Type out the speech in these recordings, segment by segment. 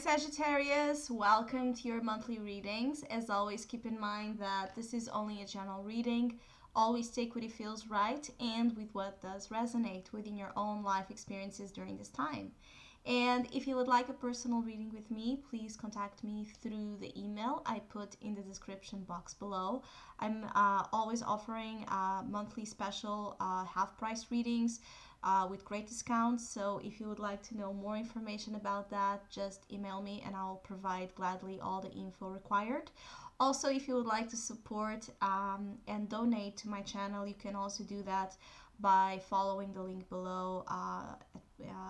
Sagittarius, welcome to your monthly readings. As always, keep in mind that this is only a general reading. Always take what it feels right and with what does resonate within your own life experiences during this time. And if you would like a personal reading with me, please contact me through the email I put in the description box below. I'm always offering monthly special half price readings with great discounts. So if you would like to know more information about that, just email me and I'll provide gladly all the info required. Also, if you would like to support and donate to my channel, you can also do that by following the link below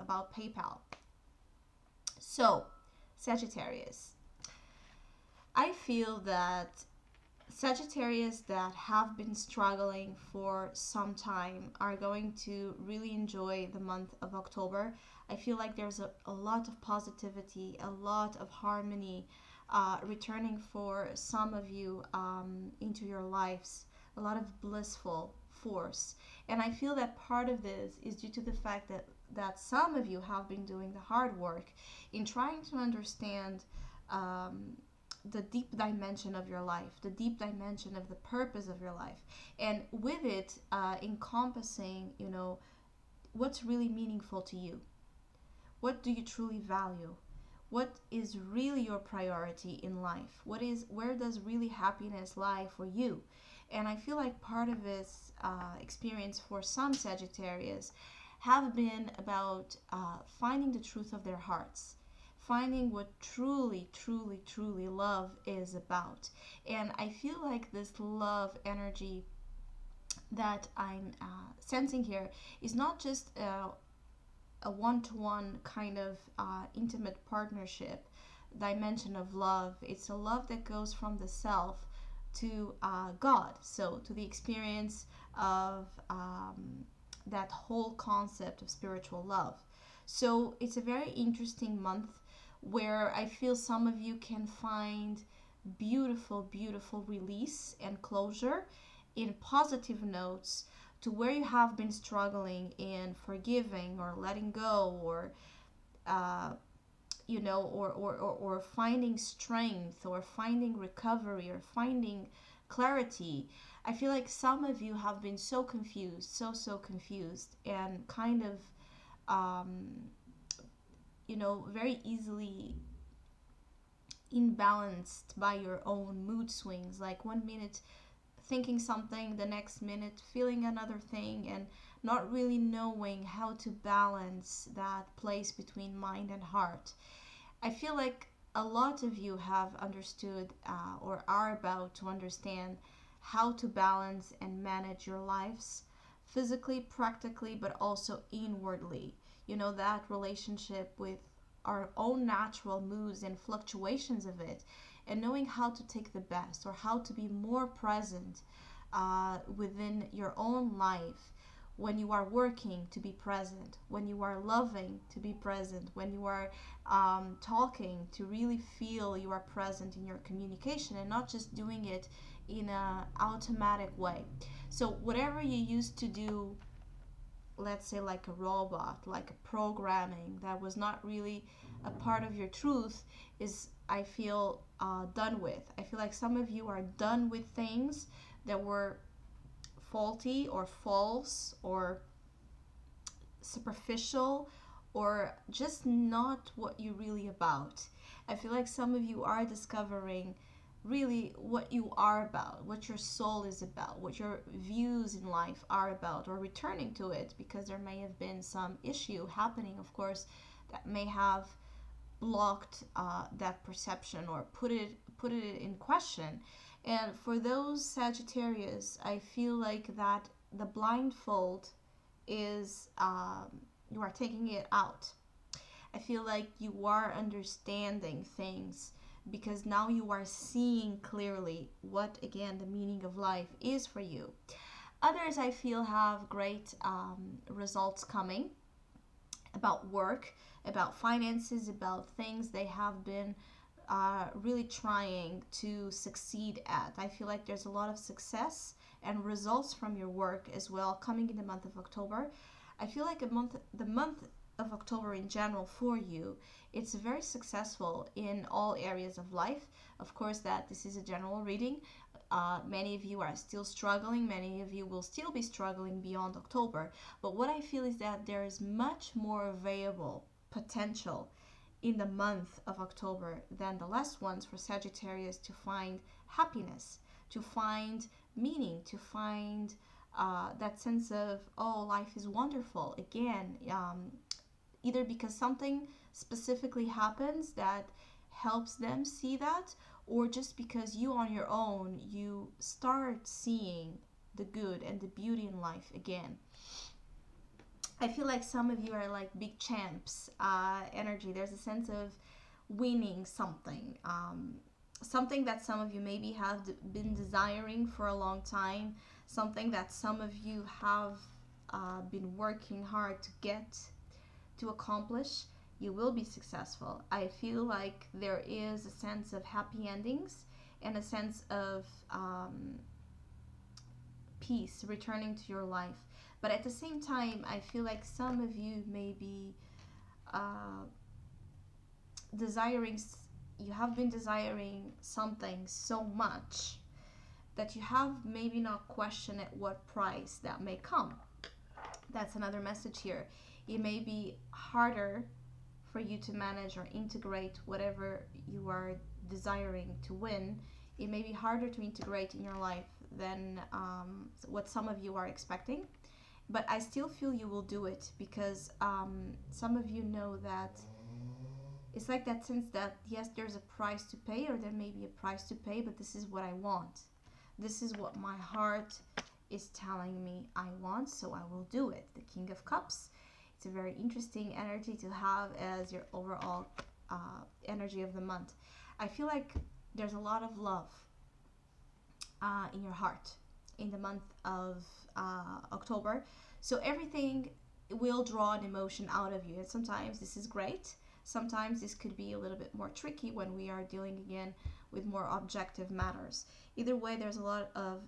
about PayPal. So, Sagittarius, I feel that Sagittarius that have been struggling for some time are going to really enjoy the month of October. I feel like there's a lot of positivity, a lot of harmony returning for some of you into your lives, a lot of blissful force. And I feel that part of this is due to the fact that some of you have been doing the hard work in trying to understand the deep dimension of your life, the deep dimension of the purpose of your life, and with it encompassing, what's really meaningful to you. What do you truly value? What is really your priority in life? Where does really happiness lie for you? And I feel like part of this experience for some Sagittarius have been about finding the truth of their hearts, finding what truly, truly, truly love is about. And I feel like this love energy that I'm sensing here is not just a one-to-one kind of intimate partnership dimension of love. It's a love that goes from the self to God, so to the experience of that whole concept of spiritual love. So it's a very interesting month where I feel some of you can find beautiful, beautiful release and closure in positive notes to where you have been struggling in forgiving or letting go, or or finding strength, or finding recovery, or finding clarity. I feel like some of you have been so confused, so confused, and kind of very easily imbalanced by your own mood swings, like 1 minute thinking something, the next minute feeling another thing, and not really knowing how to balance that place between mind and heart. I feel like a lot of you have understood or are about to understand how to balance and manage your lives physically, practically, but also inwardly. That relationship with our own natural moods and fluctuations of it, and knowing how to take the best, or how to be more present within your own life, when you are working to be present, when you are loving to be present, when you are talking to really feel you are present in your communication and not just doing it in an automatic way. So whatever you used to do, let's say like a robot, like a programming that was not really a part of your truth, is, I feel, done with. I feel like some of you are done with things that were faulty or false or superficial or just not what you're really about. I feel like some of you are discovering really what you are about, what your soul is about, what your views in life are about, or returning to it because there may have been some issue happening, of course, that may have blocked that perception or put it in question. And for those Sagittarius, I feel like that the blindfold is you are taking it out. I feel like you are understanding things because now you are seeing clearly what, again, the meaning of life is for you. Others, I feel, have great results coming about work, about finances, about things they have been really trying to succeed at. I feel like there's a lot of success and results from your work as well coming in the month of October. I feel like the month of October in general for you, it's very successful in all areas of life. Of course, that this is a general reading. Many of you are still struggling. Many of you will still be struggling beyond October. But what I feel is that there is much more available potential in the month of October than the last ones for Sagittarius to find happiness, to find meaning, to find that sense of, oh, life is wonderful again, either because something specifically happens that helps them see that, or just because you on your own, you start seeing the good and the beauty in life again. I feel like some of you are like big champs energy. There's a sense of winning something. Something that some of you maybe have been desiring for a long time. Something that some of you have been working hard to get, to accomplish. You will be successful. I feel like there is a sense of happy endings and a sense of peace returning to your life. But at the same time, I feel like some of you may be desiring, you have been desiring something so much that you have maybe not questioned at what price that may come. That's another message here. It may be harder for you to manage or integrate whatever you are desiring to win. It may be harder to integrate in your life than what some of you are expecting. But I still feel you will do it because some of you know that it's like that sense that, yes, there's a price to pay, or there may be a price to pay, but this is what I want. This is what my heart is telling me I want, so I will do it. The King of Cups. It's a very interesting energy to have as your overall energy of the month. I feel like there's a lot of love in your heart in the month of October. So everything will draw an emotion out of you. And sometimes this is great. Sometimes this could be a little bit more tricky when we are dealing again with more objective matters. Either way, there's a lot of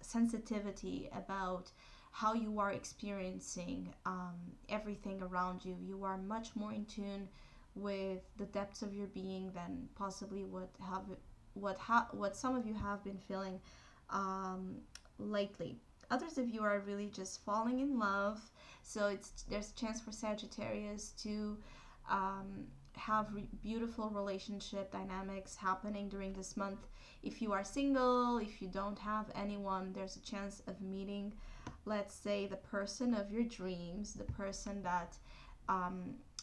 sensitivity about how you are experiencing everything around you. You are much more in tune with the depths of your being than possibly what some of you have been feeling lately. Others of you are really just falling in love, so there's a chance for Sagittarius to have beautiful relationship dynamics happening during this month. If you are single, if you don't have anyone, there's a chance of meeting, let's say, the person of your dreams, the person that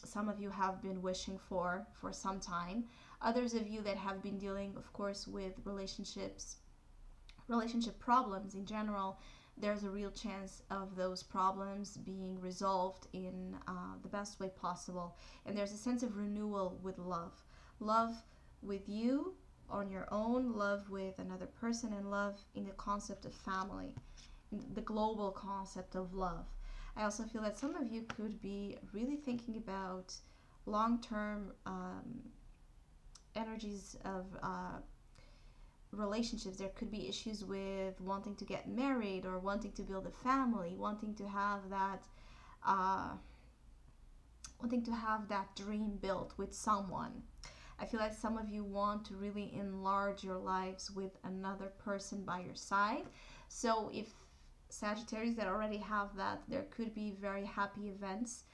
some of you have been wishing for some time. Others of you that have been dealing, of course, with relationship problems in general, there's a real chance of those problems being resolved in the best way possible. And there's a sense of renewal with love. Love with you on your own, love with another person, and love in the concept of family, the global concept of love. I also feel that some of you could be really thinking about long-term energies of relationships. There could be issues with wanting to get married or wanting to build a family, wanting to have that dream built with someone. I feel like some of you want to really enlarge your lives with another person by your side. So if Sagittarius that already have that, there could be very happy events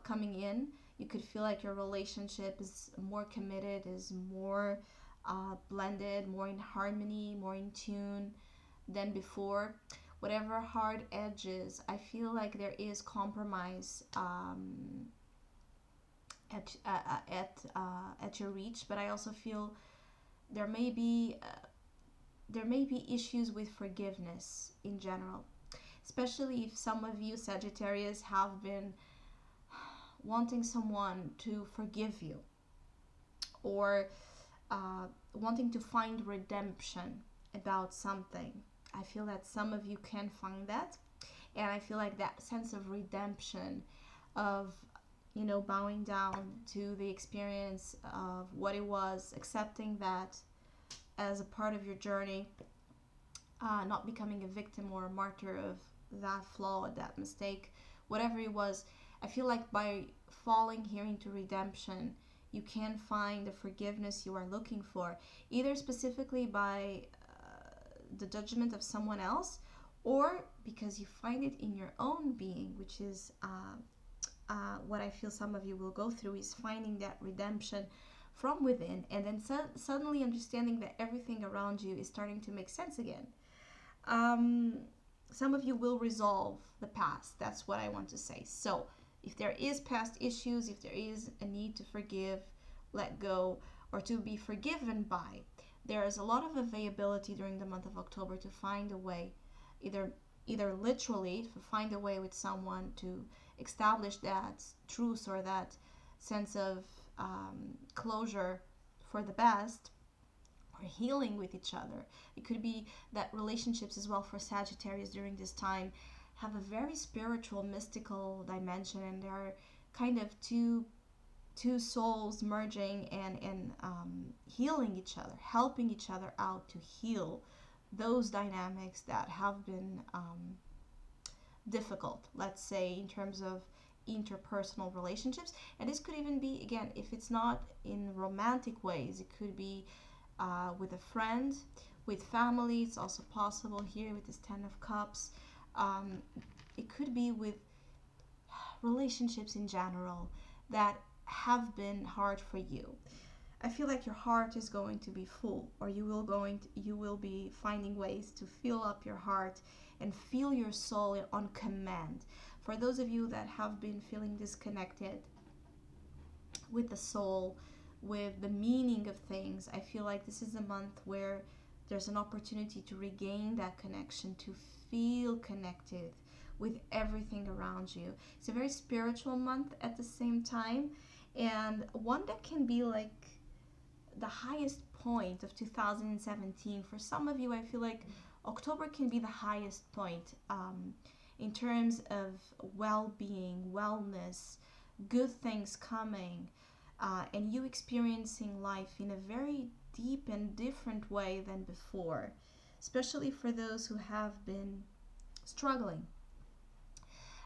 coming in. You could feel like your relationship is more committed, is more blended, more in harmony, more in tune than before. Whatever hard edges, I feel like there is compromise at your reach, but I also feel there may be issues with forgiveness in general, especially if some of you Sagittarius have been wanting someone to forgive you, or wanting to find redemption about something. I feel that some of you can find that, and I feel like that sense of redemption, of bowing down to the experience of what it was, accepting that as a part of your journey, not becoming a victim or a martyr of that flaw, that mistake, whatever it was. I feel like by falling here into redemption, you can find the forgiveness you are looking for, either specifically by the judgment of someone else, or because you find it in your own being, which is what I feel some of you will go through, is finding that redemption from within, and then suddenly understanding that everything around you is starting to make sense again. Some of you will resolve the past. That's what I want to say. So if there is past issues, if there is a need to forgive, let go, or to be forgiven by, there is a lot of availability during the month of October to find a way, either literally to find a way with someone to establish that truce or that sense of closure for the best, or healing with each other. It could be that relationships as well for Sagittarius during this time have a very spiritual, mystical dimension, and there are kind of two souls merging and healing each other, helping each other out to heal those dynamics that have been difficult, let's say, in terms of interpersonal relationships. And this could even be, again, if it's not in romantic ways, it could be with a friend, with family. It's also possible here with this 10 of Cups. It could be with relationships in general that have been hard for you. I feel like your heart is going to be full, or you will be finding ways to fill up your heart and feel your soul on command. For those of you that have been feeling disconnected with the soul, with the meaning of things, I feel like this is a month where there's an opportunity to regain that connection, to feel connected with everything around you. It's a very spiritual month at the same time, and one that can be like the highest point of 2017. For some of you, I feel like October can be the highest point in terms of well-being, wellness, good things coming, and you experiencing life in a very deep and different way than before, especially for those who have been struggling.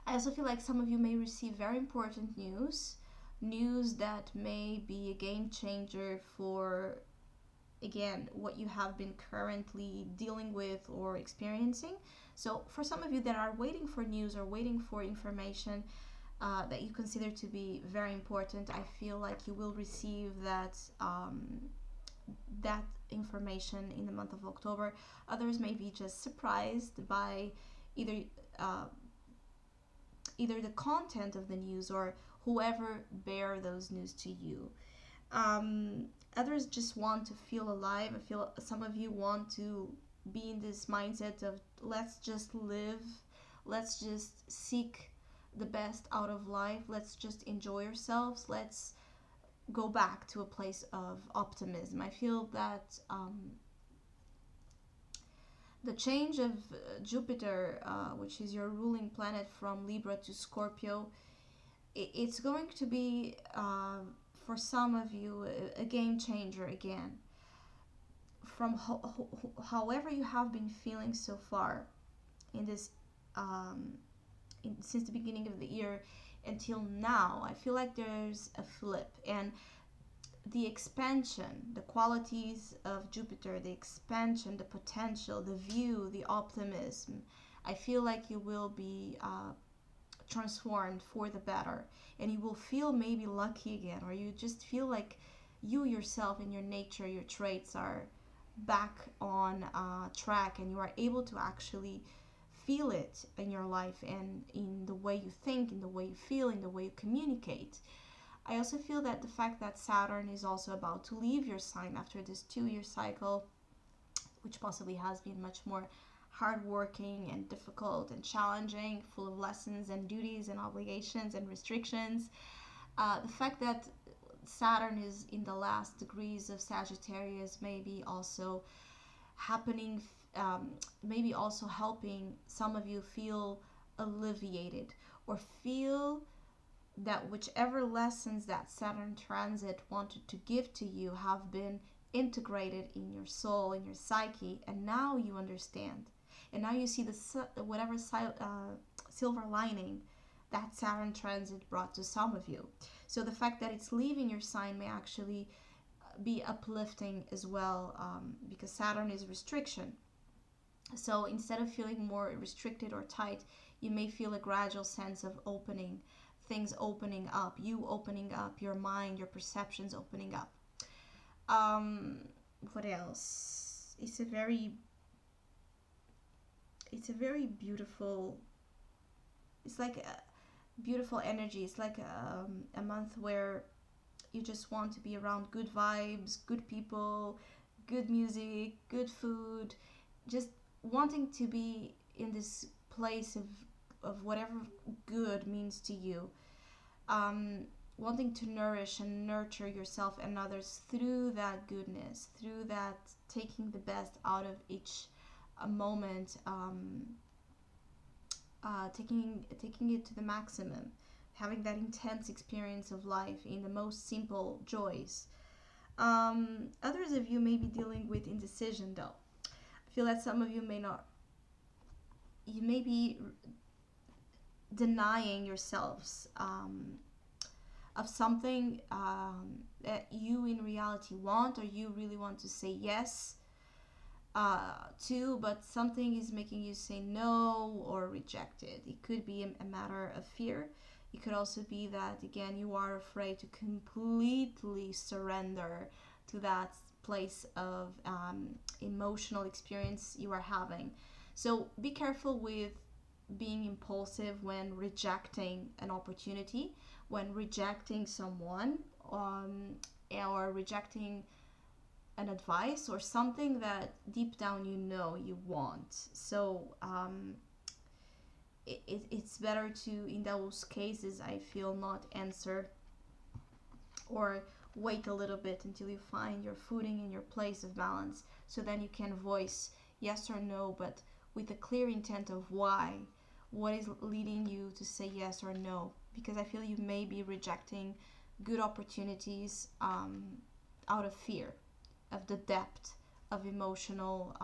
I also feel like some of you may receive very important news that may be a game changer for, again, what you have been currently dealing with or experiencing. So for some of you that are waiting for news or waiting for information that you consider to be very important, I feel like you will receive that that information in the month of October. Others may be just surprised by either the content of the news or whoever bear those news to you. Others just want to feel alive. I feel some of you want to be in this mindset of let's just live, let's just seek the best out of life, let's just enjoy ourselves, let's go back to a place of optimism. I feel that the change of Jupiter, which is your ruling planet, from Libra to Scorpio, it's going to be, for some of you, a game changer again. From however you have been feeling so far in this, since the beginning of the year until now, I feel like there's a flip, and the expansion, the qualities of Jupiter, the expansion, the potential, the view, the optimism, I feel like you will be transformed for the better, and you will feel maybe lucky again, or you just feel like you yourself and your nature, your traits are back on track, and you are able to actually feel it in your life and in the way you think, in the way you feel, in the way you communicate. I also feel that the fact that Saturn is also about to leave your sign after this 2-year cycle, which possibly has been much more hardworking and difficult and challenging, full of lessons and duties and obligations and restrictions. The fact that Saturn is in the last degrees of Sagittarius may be also happening, maybe also helping some of you feel alleviated, or feel that whichever lessons that Saturn transit wanted to give to you have been integrated in your soul, in your psyche, and now you understand. And now you see the whatever silver lining that Saturn transit brought to some of you. So the fact that it's leaving your sign may actually be uplifting as well, because Saturn is restriction. So instead of feeling more restricted or tight, you may feel a gradual sense of opening, things opening up, you opening up, your mind, your perceptions opening up. What else? It's a very beautiful, it's like a beautiful energy. It's like a month where you just want to be around good vibes, good people, good music, good food, just wanting to be in this place of whatever good means to you. Wanting to nourish and nurture yourself and others through that goodness, through that taking the best out of each moment, taking it to the maximum, having that intense experience of life in the most simple joys. Others of you may be dealing with indecision though. I feel that some of you you may be denying yourselves of something that you in reality want, or you really want to say yes to, but something is making you say no or reject it. It could be a matter of fear. It could also be that, again, you are afraid to completely surrender to that place of emotional experience you are having. So be careful with being impulsive when rejecting an opportunity, when rejecting someone, or rejecting an advice or something that deep down you know you want. So it's better to, in those cases, I feel, not answer, or wait a little bit until you find your footing and your place of balance, so then you can voice yes or no, but with a clear intent of why, what is leading you to say yes or no. Because I feel you may be rejecting good opportunities out of fear of the depth of emotional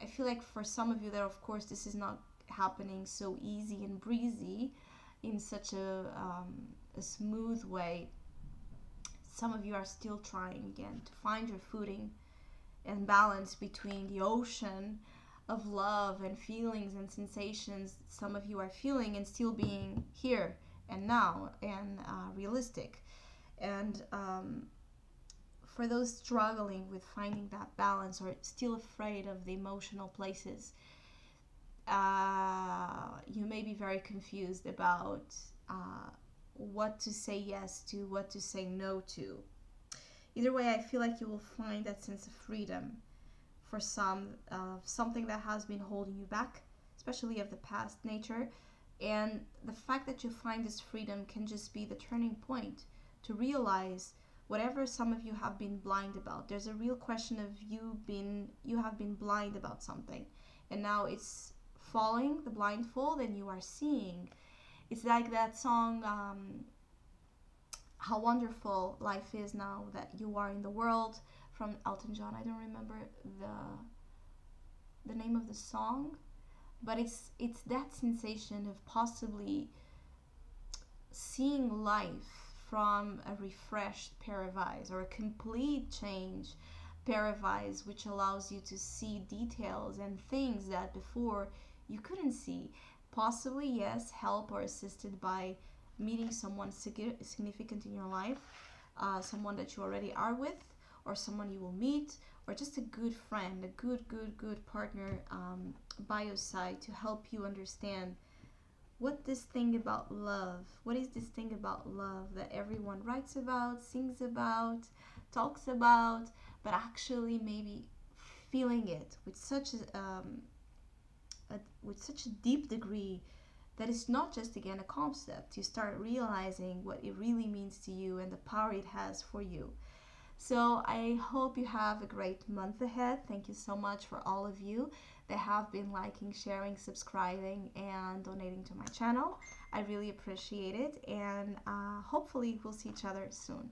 I feel like for some of you that, of course, this is not happening so easy and breezy in such a smooth way. Some of you are still trying again to find your footing and balance between the ocean of love and feelings and sensations some of you are feeling, and still being here and now and realistic. And for those struggling with finding that balance, or still afraid of the emotional places, you may be very confused about what to say yes to, what to say no to. Either way, I feel like you will find that sense of freedom for some, something that has been holding you back, especially of the past nature. And the fact that you find this freedom can just be the turning point to realize whatever some of you have been blind about. There's a real question of you have been blind about something, and now it's falling the blindfold and you are seeing. It's like that song, How Wonderful Life Is Now That You Are in the World, from Elton John. I don't remember the name of the song, but it's that sensation of possibly seeing life from a refreshed pair of eyes, or a complete change pair of eyes, which allows you to see details and things that before you couldn't see. Possibly, yes, help or assisted by meeting someone significant in your life, someone that you already are with, or someone you will meet, or just a good friend, a good partner by your side to help you understand what is this thing about love that everyone writes about, sings about, talks about, but actually maybe feeling it with such a deep degree that it's not just, again, a concept. You start realizing what it really means to you and the power it has for you. So I hope you have a great month ahead. Thank you so much for all of you that have been liking, sharing, subscribing, and donating to my channel. I really appreciate it, and hopefully we'll see each other soon.